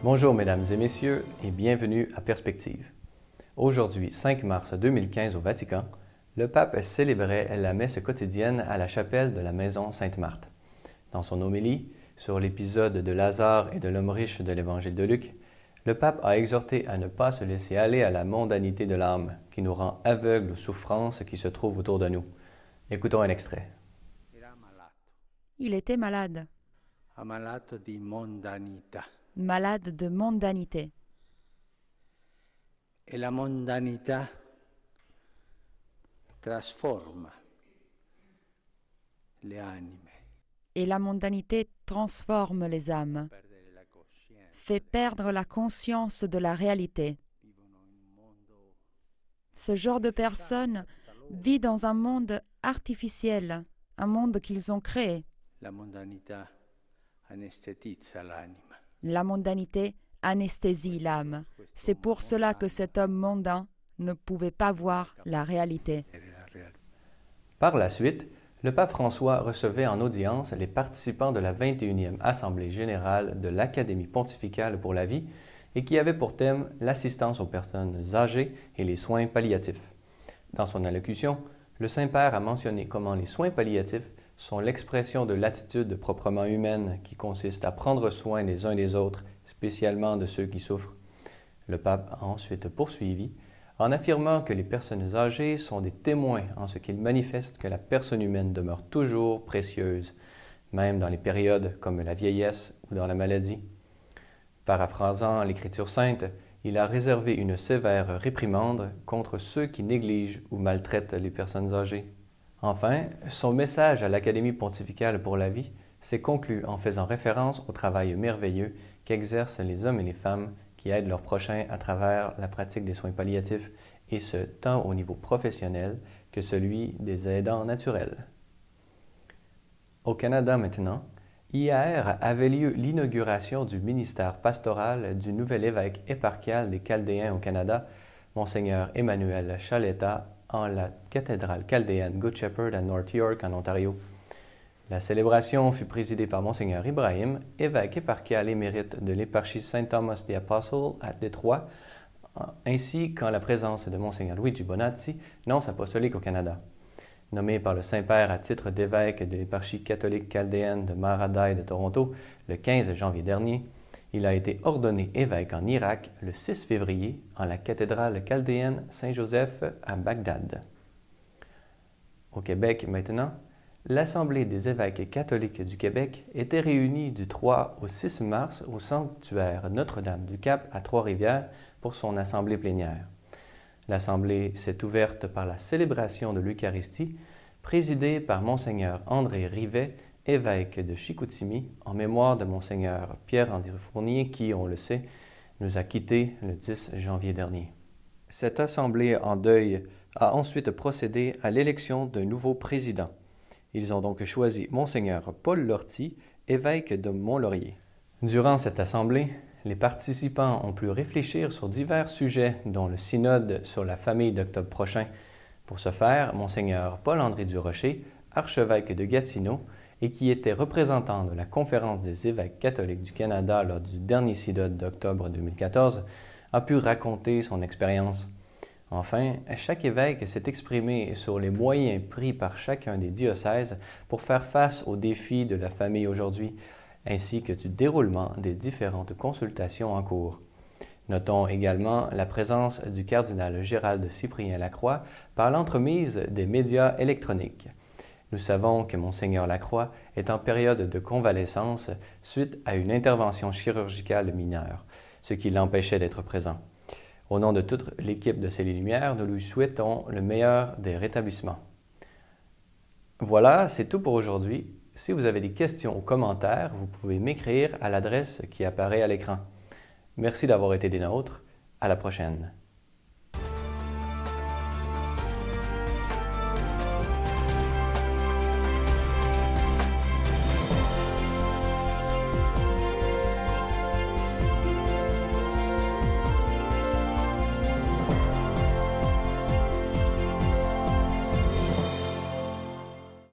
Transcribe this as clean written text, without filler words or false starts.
Bonjour mesdames et messieurs et bienvenue à Perspective. Aujourd'hui, 5 mars 2015 au Vatican, le pape célébrait la messe quotidienne à la chapelle de la Maison Sainte-Marthe. Dans son homélie sur l'épisode de Lazare et de l'homme riche de l'Évangile de Luc, le pape a exhorté à ne pas se laisser aller à la mondanité de l'âme qui nous rend aveugles aux souffrances qui se trouvent autour de nous. Écoutons un extrait. Il était malade, ammalato di mondanità. malade de mondanité. E la mondanità trasforma le anime, Et la mondanité transforme les âmes, perdere la coscienza, fait perdre la conscience de la réalité. vivono in un mondo Ce genre de personne vit dans un monde artificiel, un monde qu'ils ont créé. la mondanità anestetizza l'anima. La mondanité anesthésie l'âme. C'est pour cela que cet homme mondain ne pouvait pas voir la réalité. Par la suite, le pape François recevait en audience les participants de la 21e Assemblée générale de l'Académie pontificale pour la vie et qui avait pour thème l'assistance aux personnes âgées et les soins palliatifs. Dans son allocution, le Saint-Père a mentionné comment les soins palliatifs sont l'expression de l'attitude proprement humaine qui consiste à prendre soin les uns des autres, spécialement de ceux qui souffrent. Le pape a ensuite poursuivi en affirmant que les personnes âgées sont des témoins en ce qu'ils manifestent que la personne humaine demeure toujours précieuse, même dans les périodes comme la vieillesse ou dans la maladie. Paraphrasant l'Écriture sainte, il a réservé une sévère réprimande contre ceux qui négligent ou maltraitent les personnes âgées. Enfin, son message à l'Académie pontificale pour la vie s'est conclu en faisant référence au travail merveilleux qu'exercent les hommes et les femmes qui aident leurs prochains à travers la pratique des soins palliatifs, et ce, tant au niveau professionnel que celui des aidants naturels. Au Canada maintenant, hier avait lieu l'inauguration du ministère pastoral du nouvel évêque éparchial des Chaldéens au Canada, Monseigneur Emmanuel Chaleta, en la cathédrale chaldéenne Good Shepherd à North York, en Ontario. La célébration fut présidée par Monseigneur Ibrahim, évêque éparchial émérite de l'éparchie Saint Thomas the Apostle à Détroit, ainsi qu'en la présence de Monseigneur Luigi Bonazzi, nonce apostolique au Canada. Nommé par le Saint-Père à titre d'évêque de l'éparchie catholique chaldéenne de Maradai de Toronto le 15 janvier dernier, il a été ordonné évêque en Irak le 6 février en la cathédrale chaldéenne Saint-Joseph à Bagdad. Au Québec maintenant, l'Assemblée des évêques catholiques du Québec était réunie du 3 au 6 mars au sanctuaire Notre-Dame-du-Cap à Trois-Rivières pour son assemblée plénière. L'Assemblée s'est ouverte par la célébration de l'Eucharistie, présidée par Monseigneur André Rivet, évêque de Chicoutimi, en mémoire de Monseigneur Pierre-André Fournier, qui, on le sait, nous a quittés le 10 janvier dernier. Cette assemblée en deuil a ensuite procédé à l'élection d'un nouveau président. Ils ont donc choisi Monseigneur Paul Lortie, évêque de Mont-Laurier. Durant cette assemblée, les participants ont pu réfléchir sur divers sujets, dont le synode sur la famille d'octobre prochain. Pour ce faire, Monseigneur Paul-André Durocher, archevêque de Gatineau, et qui était représentant de la Conférence des évêques catholiques du Canada lors du dernier synode d'octobre 2014, a pu raconter son expérience. Enfin, chaque évêque s'est exprimé sur les moyens pris par chacun des diocèses pour faire face aux défis de la famille aujourd'hui, ainsi que du déroulement des différentes consultations en cours. Notons également la présence du cardinal Gérald Cyprien Lacroix par l'entremise des médias électroniques. Nous savons que Monseigneur Lacroix est en période de convalescence suite à une intervention chirurgicale mineure, ce qui l'empêchait d'être présent. Au nom de toute l'équipe de C'est les Lumières, nous lui souhaitons le meilleur des rétablissements. Voilà, c'est tout pour aujourd'hui. Si vous avez des questions ou commentaires, vous pouvez m'écrire à l'adresse qui apparaît à l'écran. Merci d'avoir été des nôtres. À la prochaine.